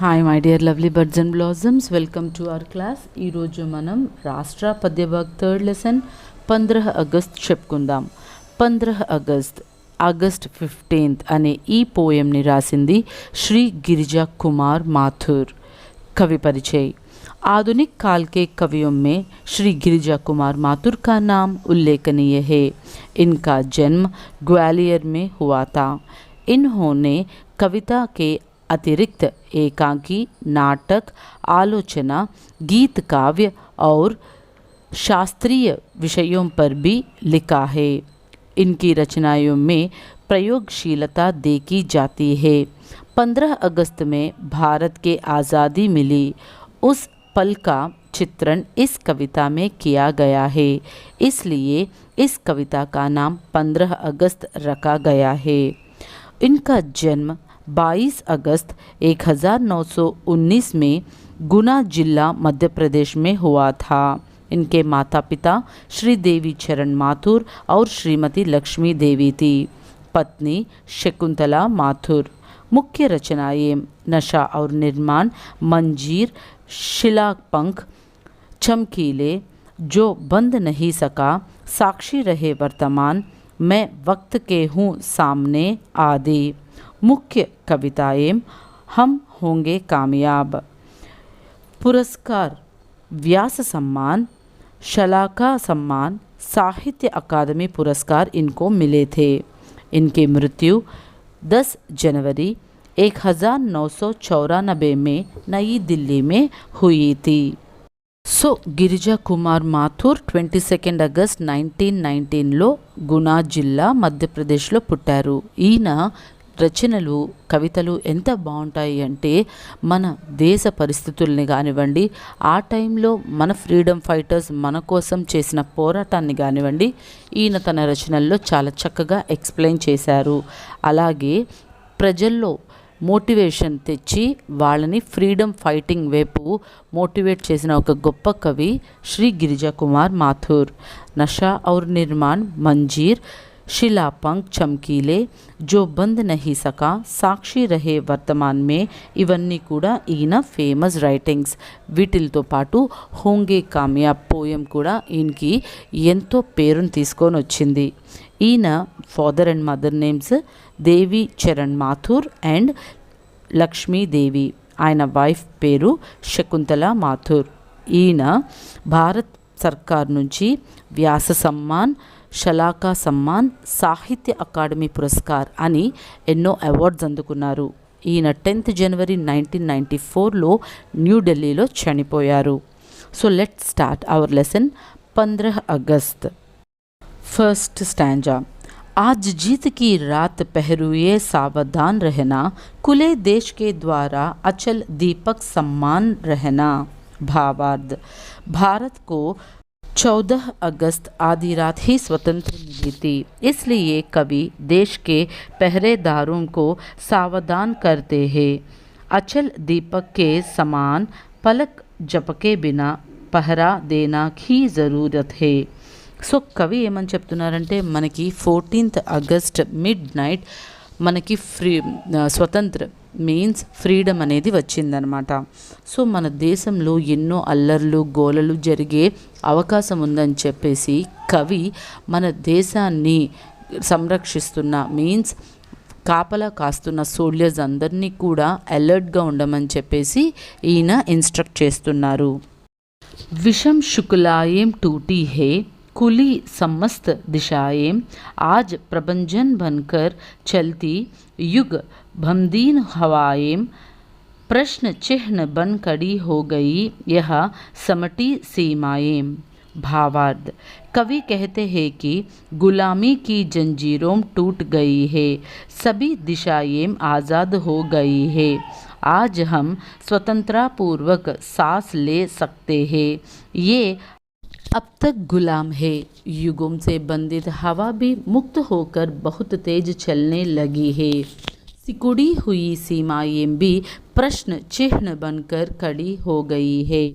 Hi my dear lovely birds and blossoms, welcome to our class. ఈరోజు మనం రాష్ట్ర పద్యభాగ్ third lesson 15 August చెప్పుకుందాం. 15 August, August 15th అనే ఈ పోయంని రాసింది श्री गिरिजा कुमार माथुर. कवि परिचय. आधुनिक काल के कवियों में श्री गिरिजा कुमार माथुर का नाम उल्लेखनीय है. इनका जन्म ग्वालियर में हुआ था. इन्होंने कविता के अतिरिक्त एकांकी, नाटक, आलोचना, गीत, काव्य और शास्त्रीय विषयों पर भी लिखा है. इनकी रचनाओं में प्रयोगशीलता देखी जाती है. 15 अगस्त में भारत के आज़ादी मिली, उस पल का चित्रण इस कविता में किया गया है. इसलिए इस कविता का नाम 15 अगस्त रखा गया है. इनका जन्म 22 अगस्त 1919 में गुना जिला मध्य प्रदेश में हुआ था. इनके माता पिता श्री देवी चरण माथुर और श्रीमती लक्ष्मी देवी थी. पत्नी शकुंतला माथुर. मुख्य रचनाएं नशा और निर्माण, मंजीर, शिलापंख, चमकीले, जो बंद नहीं सका, साक्षी रहे वर्तमान, मैं वक्त के हूँ सामने आदि. मुख्य कविताएं हम होंगे कामयाब. पुरस्कार व्यास सम्मान, शलाका सम्मान, साहित्य अकादमी पुरस्कार इनको मिले थे. इनकी मृत्यु 10 जनवरी 1994 में नई दिल्ली में हुई थी. సో గిరిజా కుమార్ మాథుర్ 22 ఆగస్ట్ 1919లో గునా జిల్లా మధ్యప్రదేశ్లో పుట్టారు. ఈయన రచనలు, కవితలు ఎంత బాగుంటాయి అంటే మన దేశ పరిస్థితుల్ని కానివ్వండి, ఆ టైంలో మన ఫ్రీడమ్ ఫైటర్స్ మన కోసం చేసిన పోరాటాన్ని కానివ్వండి, ఈయన తన రచనల్లో చాలా చక్కగా ఎక్స్ప్లెయిన్ చేశారు. అలాగే ప్రజల్లో మోటివేషన్ తెచ్చి వాళ్ళని ఫ్రీడమ్ ఫైటింగ్ వైపు మోటివేట్ చేసిన ఒక గొప్ప కవి శ్రీ గిరిజా కుమార్ మాథుర్. నషా ఔర్ నిర్మాణ్, మంజీర్, शिलापंख, चमकीले, जो बंद नहीं सका, సాక్షి రహే వర్తమాన్ మే, ఇవన్నీ కూడా ఈయన ఫేమస్ రైటింగ్స్. వీటితో పాటు హోంగే కామయాబ్ పోయం కూడా ఈయనకి ఎంతో పేరును తీసుకొని వచ్చింది. ఈయన father and mother names Devi Charan Mathur and Lakshmidevi. ఆయన వైఫ్ పేరు శకుంతల మాథుర్. ఈయన భారత్ సర్కార్ నుంచి వ్యాస సమ్మాన్, శలాకా సమ్మాన్, సాహిత్య అకాడమీ పురస్కార్ అని ఎన్నో అవార్డ్స్ అందుకున్నారు. ఈయన 10th జనవరి 1994లో న్యూఢిల్లీలో చనిపోయారు. So let's start our lesson. 15 August. First stanza. आज जीत की रात पहरुए सावधान रहना, कुले देश के द्वारा अचल दीपक सम्मान रहना. भावार्थ. भारत को 14 अगस्त आधी रात ही स्वतंत्र मिली थी, इसलिए कवि देश के पहरेदारों को सावधान करते हैं. अचल दीपक के समान पलक झपके बिना पहरा देना की ज़रूरत है. సో కవి ఏమని చెప్తున్నారంటే మనకి 14th అగస్ట్ మిడ్ నైట్ మనకి స్వతంత్ర మీన్స్ ఫ్రీడమ్ అనేది వచ్చిందనమాట. సో మన దేశంలో ఎన్నో అల్లర్లు, గోలలు జరిగే అవకాశం ఉందని చెప్పేసి కవి మన దేశాన్ని సంరక్షిస్తున్న మీన్స్ కాపలా కాస్తున్న సోల్జర్స్ అందరినీ కూడా అలర్ట్గా ఉండమని చెప్పేసి ఈయన ఇన్స్ట్రక్ట్ చేస్తున్నారు. విషం శుక్లాయేం టూటీ హే, खुली समस्त दिशाएं, आज प्रभंजन बनकर चलती युग भमदीन हवाएं, प्रश्न चिन्ह बन खड़ी हो गई यह समटी सीमाएं. भावार्थ. कवि कहते हैं कि गुलामी की जंजीरों टूट गई है, सभी दिशाएं आज़ाद हो गई है, आज हम स्वतंत्रतापूर्वक सांस ले सकते हैं. ये अब तक गुलाम है, युगों से बंधित हवा भी मुक्त होकर बहुत तेज चलने लगी है. सिकुड़ी हुई सीमाएं भी प्रश्न चिन्ह बनकर खड़ी हो गई है.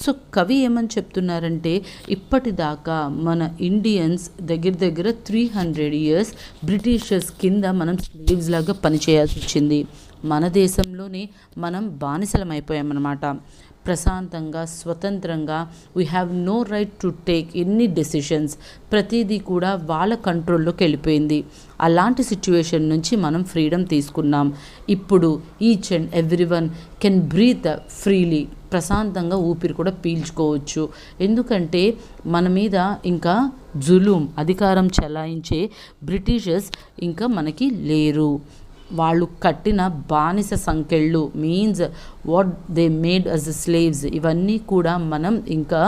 సో కవి ఏమని చెప్తున్నారంటే ఇప్పటిదాకా మన ఇండియన్స్ దగ్గర దగ్గర 300 years బ్రిటిషర్స్ కింద మనం స్లేవ్స్ లాగా పనిచేయాల్సి వచ్చింది. మన దేశంలోనే మనం బానిసలమైపోయామన్నమాట. ప్రశాంతంగా స్వతంత్రంగా we have no right to take any decisions. ప్రతిదీ కూడా వాళ్ళ కంట్రోల్లోకి వెళ్ళిపోయింది. అలాంటి సిచ్యువేషన్ నుంచి మనం ఫ్రీడమ్ తీసుకున్నాం. ఇప్పుడు each and everyone can breathe freely. ప్రశాంతంగా ఊపిరి కూడా పీల్చుకోవచ్చు. ఎందుకంటే మన మీద ఇంకా జులుం అధికారం చెలాయించే బ్రిటిషర్స్ ఇంకా మనకి లేరు. వాళ్ళు కట్టిన బానిస సంకెళ్ళు means what they made us slaves, ఇవన్నీ కూడా మనం ఇంకా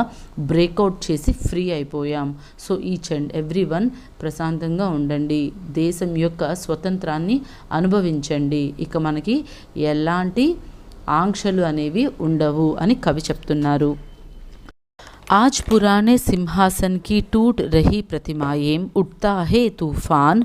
బ్రేక్అవుట్ చేసి ఫ్రీ అయిపోయాం. So each and every one ప్రశాంతంగా ఉండండి, దేశం యొక్క స్వతంత్రాన్ని అనుభవించండి. ఇక మనకి ఎలాంటి ఆంక్షలు అనేవి ఉండవు అని కవి చెప్తున్నారు. आज पुराने सिंहासन की टूट रही प्रतिमाएं, उठता है तूफान,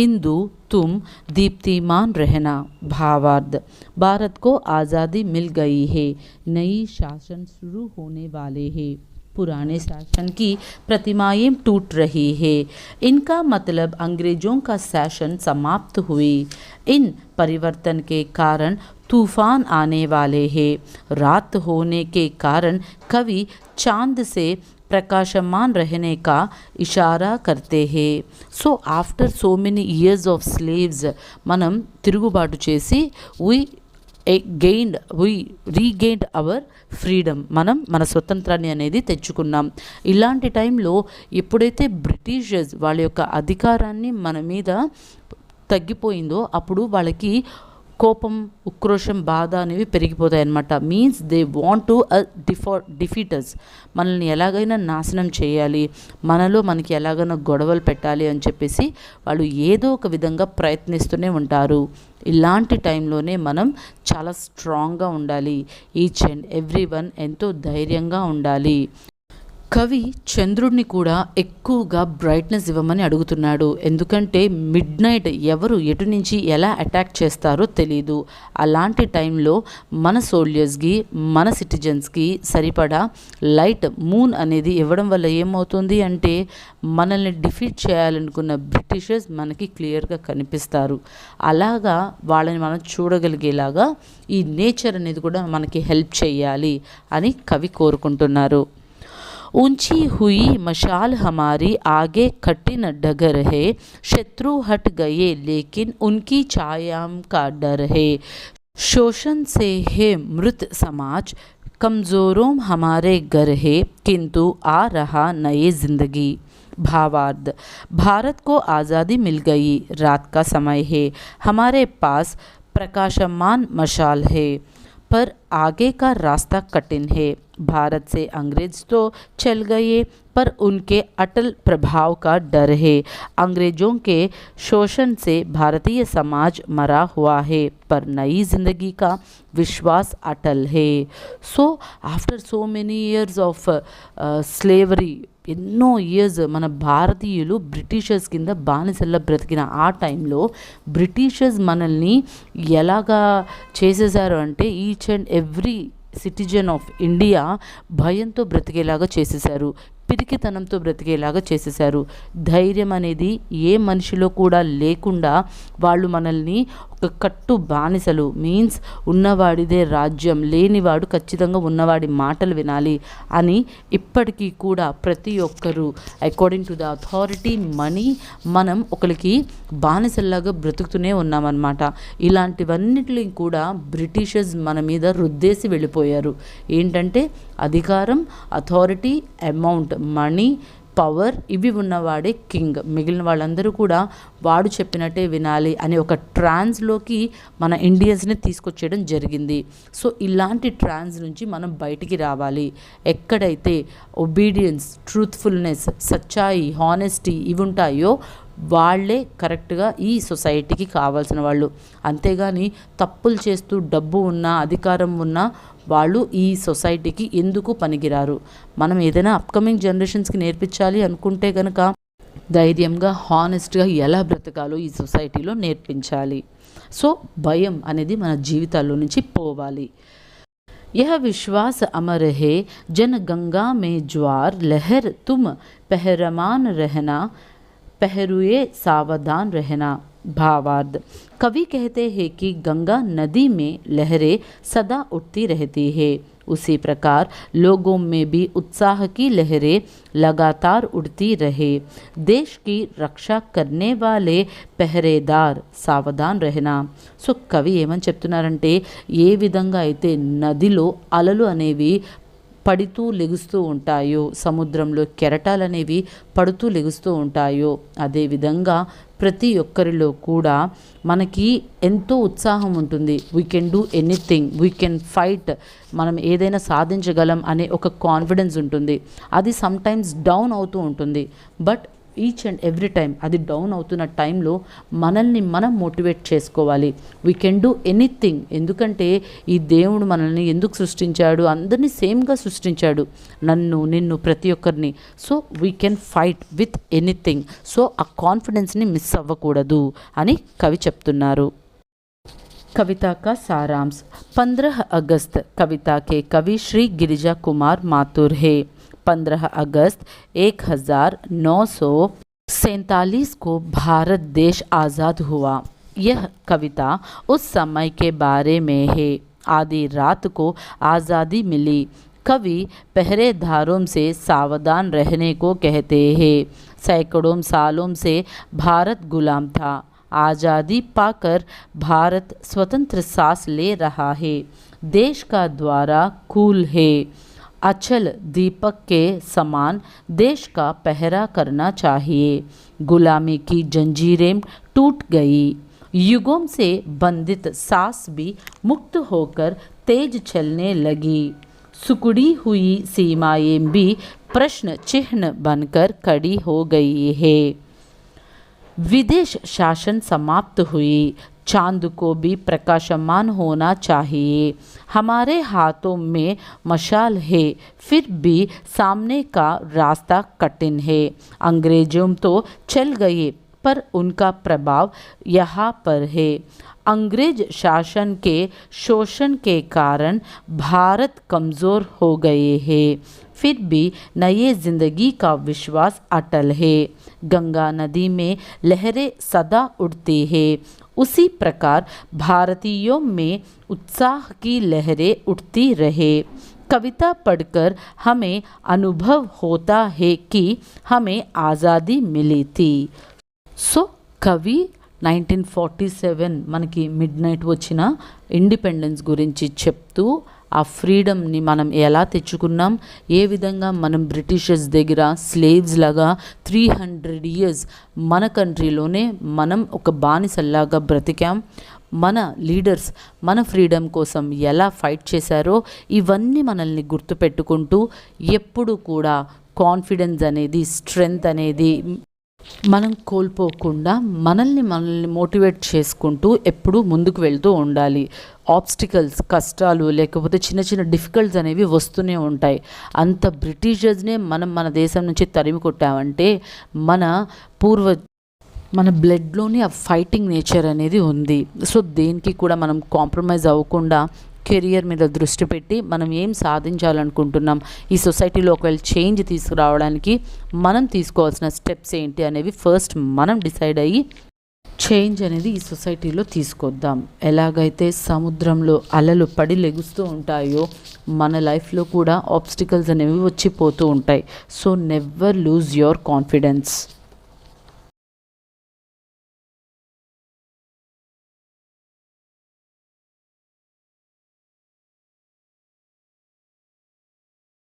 इंदु तुम दीप्तिमान रहना. भावार्थ, भारत को आज़ादी मिल गई है, नई शासन शुरू होने वाले हैं. पुराने शासन की प्रतिमाएं टूट रही है, इनका मतलब अंग्रेज़ों का शासन समाप्त हुई. इन परिवर्तन के कारण तूफान आने वाले हैं. रात होने के कारण कवि चांद से प्रकाशमान रहने का इशारा करते हैं. So after so many years of slaves మనం తిరుగుబాటు చేసి వీ రీగెయిన్డ్ అవర్ ఫ్రీడమ్, మనం మన స్వతంత్రాన్ని అనేది తెచ్చుకున్నాం. ఇలాంటి టైంలో ఎప్పుడైతే బ్రిటిషర్స్ వాళ్ళ యొక్క అధికారాన్ని మన మీద తగ్గిపోయిందో అప్పుడు వాళ్ళకి కోపం, ఉక్రోషం, బాధ అనేవి పెరిగిపోతాయి అన్నమాట. మీన్స్ దే వాంట్ టు డిఫీటర్స్, మనల్ని ఎలాగైనా నాశనం చేయాలి, మనలో మనకి ఎలాగైనా గొడవలు పెట్టాలి అని చెప్పేసి వాళ్ళు ఏదో ఒక విధంగా ప్రయత్నిస్తూనే ఉంటారు. ఇలాంటి టైంలోనే మనం చాలా స్ట్రాంగ్గా ఉండాలి. ఈచ్ అండ్ ఎవ్రీ వన్ ఎంతో ధైర్యంగా ఉండాలి. కవి చంద్రుడిని కూడా ఎక్కువగా బ్రైట్నెస్ ఇవ్వమని అడుగుతున్నాడు. ఎందుకంటే మిడ్ నైట్ ఎవరు ఎటు నుంచి ఎలా అటాక్ చేస్తారో తెలీదు. అలాంటి టైంలో మన సోల్జర్స్కి, మన సిటిజన్స్కి సరిపడా లైట్ మూన్ అనేది ఇవ్వడం వల్ల ఏమవుతుంది అంటే మనల్ని డిఫీట్ చేయాలనుకున్న బ్రిటిషర్స్ మనకి క్లియర్గా కనిపిస్తారు. అలాగా వాళ్ళని మనం చూడగలిగేలాగా ఈ నేచర్ అనేది కూడా మనకి హెల్ప్ చేయాలి అని కవి కోరుకుంటున్నారు. ऊंची हुई मशाल हमारी आगे कठिन डगर है, शत्रु हट गए लेकिन उनकी छाया का डर है. शोषण से है मृत समाज, कमज़ोरों हमारे घर है, किंतु आ रहा नए ज़िंदगी. भावार्थ, भारत को आज़ादी मिल गई, रात का समय है, हमारे पास प्रकाशमान मशाल है, पर आगे का रास्ता कठिन है. भारत से अंग्रेज तो चल गए पर उनके अटल प्रभाव का डर है. अंग्रेज़ों के शोषण से भारतीय समाज मरा हुआ है पर नई ज़िंदगी का विश्वास अटल है. So after so many years of slavery, ఎన్నో ఇయర్స్ మన భారతీయులు బ్రిటిషర్స్ కింద బానిసల్లా బ్రతికిన ఆ టైంలో బ్రిటిషర్స్ మనల్ని ఎలాగా చేసేసారు అంటే each and every citizen of India భయంతో బ్రతికేలాగా చేసేసారు, పిరికితనంతో బ్రతికేలాగా చేసేసారు. ధైర్యం అనేది ఏ మనిషిలో కూడా లేకుండా వాళ్ళు మనల్ని ఒక కట్టు బానిసలు, మీన్స్ ఉన్నవాడిదే రాజ్యం, లేనివాడు ఖచ్చితంగా ఉన్నవాడి మాటలు వినాలి అని ఇప్పటికీ కూడా ప్రతి ఒక్కరూ according to the authority money మనం ఒకరికి బానిసల్లాగా బ్రతుకుతూనే ఉన్నామన్నమాట. ఇలాంటివన్నిటిని కూడా బ్రిటిషర్స్ మన మీద రుద్దేసి వెళ్ళిపోయారు. ఏంటంటే అధికారం, అథారిటీ, అమౌంట్, మనీ, పవర్, ఇవి ఉన్నవాడే కింగ్, మిగిలిన వాళ్ళందరూ కూడా వాడు చెప్పినట్టే వినాలి అనే ఒక ట్రాన్స్లోకి మన ఇండియన్స్ని తీసుకొచ్చేయడం జరిగింది. సో ఇలాంటి ట్రాన్స్ నుంచి మనం బయటికి రావాలి. ఎక్కడైతే ఒబీడియన్స్, ట్రూత్ఫుల్నెస్, సచ్చాయి, హానెస్టీ ఇవి ఉంటాయో వాళ్ళే కరెక్ట్గా ఈ సొసైటీకి కావాల్సిన వాళ్ళు. అంతేగాని తప్పులు చేస్తూ డబ్బు ఉన్నా, అధికారం ఉన్నా వాళ్ళు ఈ సొసైటీకి ఎందుకు పనికిరారు. మనం ఏదైనా అప్కమింగ్ జనరేషన్స్కి నేర్పించాలి అనుకుంటే కనుక ధైర్యంగా, హానెస్ట్గా ఎలా బ్రతకాలో ఈ సొసైటీలో నేర్పించాలి. సో భయం అనేది మన జీవితాల్లో నుంచి పోవాలి. यह विश्वास अमर है, जन गंगा में ज्वार लहर, तुम पहरमान रहना, पहरुए सावधान रहना. भावार्थ, कवि कहते हैं कि गंगा नदी में लहरें सदा उठती रहती है, उसी प्रकार लोगों में भी उत्साह की लहरें लगातार उड़ती रहे। देश की रक्षा करने वाले पहरेदार సావధాన్ रहना। సో కవి ఏమని చెప్తున్నారంటే, ఏ విధంగా అయితే నదిలో అలలు అనేవి పడుతూ లెగుస్తూ ఉంటాయో, సముద్రంలో కెరటాలు అనేవి పడుతూ లెగుస్తూ ఉంటాయో, అదేవిధంగా ప్రతి ఒక్కరిలో కూడా మనకి ఎంతో ఉత్సాహం ఉంటుంది. We can do anything, we can fight, మనం ఏదైనా సాధించగలం అనే ఒక కాన్ఫిడెన్స్ ఉంటుంది. అది సమ్టైమ్స్ డౌన్ అవుతూ ఉంటుంది. But each and every time అది డౌన్ అవుతున్న టైంలో మనల్ని మనం మోటివేట్ చేసుకోవాలి. We can do anything. ఎందుకంటే ఈ దేవుడు మనల్ని ఎందుకు సృష్టించాడు, అందరినీ సేమ్గా సృష్టించాడు, నన్ను నిన్ను ప్రతి ఒక్కరిని. So we can fight with anything. So ఆ కాన్ఫిడెన్స్ని మిస్ అవ్వకూడదు అని కవి చెప్తున్నారు. कविता का सारांश। 15 अगस्त कविता के कवि श्री गिरिजा कुमार माथुर है। 15 अगस्त 1947 को भारत देश आज़ाद हुआ। यह कविता उस समय के बारे में है। आधी रात को आज़ादी मिली। कवि पहरेदारों से सावधान रहने को कहते हैं। सैकड़ों सालों से भारत गुलाम था। आज़ादी पाकर भारत स्वतंत्र सांस ले रहा है। देश का द्वारा खूल है। अचल दीपक के समान देश का पहरा करना चाहिए। गुलामी की जंजीरें टूट गई। युगों से बंधित सांस भी मुक्त होकर तेज चलने लगी। सुकुड़ी हुई सीमाएं भी प्रश्न चिन्ह बनकर खड़ी हो गई है। विदेश शासन समाप्त हुई। चांद को भी प्रकाशमान होना चाहिए। हमारे हाथों में मशाल है, फिर भी सामने का रास्ता कठिन है। अंग्रेजों तो चल गए, पर उनका प्रभाव यहाँ पर है। अंग्रेज शासन के शोषण के कारण भारत कमज़ोर हो गए हैं, फिर भी नए ज़िंदगी का विश्वास अटल है। गंगा नदी में लहरें सदा उठती है, उसी प्रकार भारतीयों में उत्साह की लहरें उठती रहे। कविता पढ़कर हमें अनुभव होता है कि हमें आज़ादी मिली थी। సో కవి 1947 మనకి మిడ్ నైట్ వచ్చిన ఇండిపెండెన్స్ గురించి చెప్తూ ఆ ఫ్రీడమ్ని మనం ఎలా తెచ్చుకున్నాం, ఏ విధంగా మనం బ్రిటిషర్స్ దగ్గర స్లేవ్స్ లాగా 300 years మన కంట్రీలోనే మనం ఒక బానిసల్లాగా బ్రతికాం, మన లీడర్స్ మన ఫ్రీడమ్ కోసం ఎలా ఫైట్ చేశారో ఇవన్నీ మనల్ని గుర్తుపెట్టుకుంటూ ఎప్పుడు కూడా కాన్ఫిడెన్స్ అనేది, స్ట్రెంగ్త్ అనేది మనం కోల్పోకుండా మనల్ని మోటివేట్ చేసుకుంటూ ఎప్పుడూ ముందుకు వెళ్తూ ఉండాలి. ఆబ్స్టికల్స్, కష్టాలు, లేకపోతే చిన్న చిన్న డిఫికల్ట్స్ అనేవి వస్తూనే ఉంటాయి. అంత బ్రిటిషర్స్నే మనం మన దేశం నుంచి తరిమి కొట్టామంటే మన బ్లడ్లోనే ఆ ఫైటింగ్ నేచర్ అనేది ఉంది. సో దేనికి కూడా మనం కాంప్రమైజ్ అవ్వకుండా కెరియర్ మీద దృష్టి పెట్టి మనం ఏం సాధించాలనుకుంటున్నాం, ఈ సొసైటీలో ఒకవేళ చేంజ్ తీసుకురావడానికి మనం తీసుకోవాల్సిన స్టెప్స్ ఏంటి అనేవి ఫస్ట్ మనం డిసైడ్ అయ్యి చేంజ్ అనేది ఈ సొసైటీలో తీసుకొద్దాం. ఎలాగైతే సముద్రంలో అలలు పడి లెగుస్తూ ఉంటాయో మన లైఫ్లో కూడా ఆబ్స్టికల్స్ అనేవి వచ్చిపోతూ ఉంటాయి. So never lose your confidence.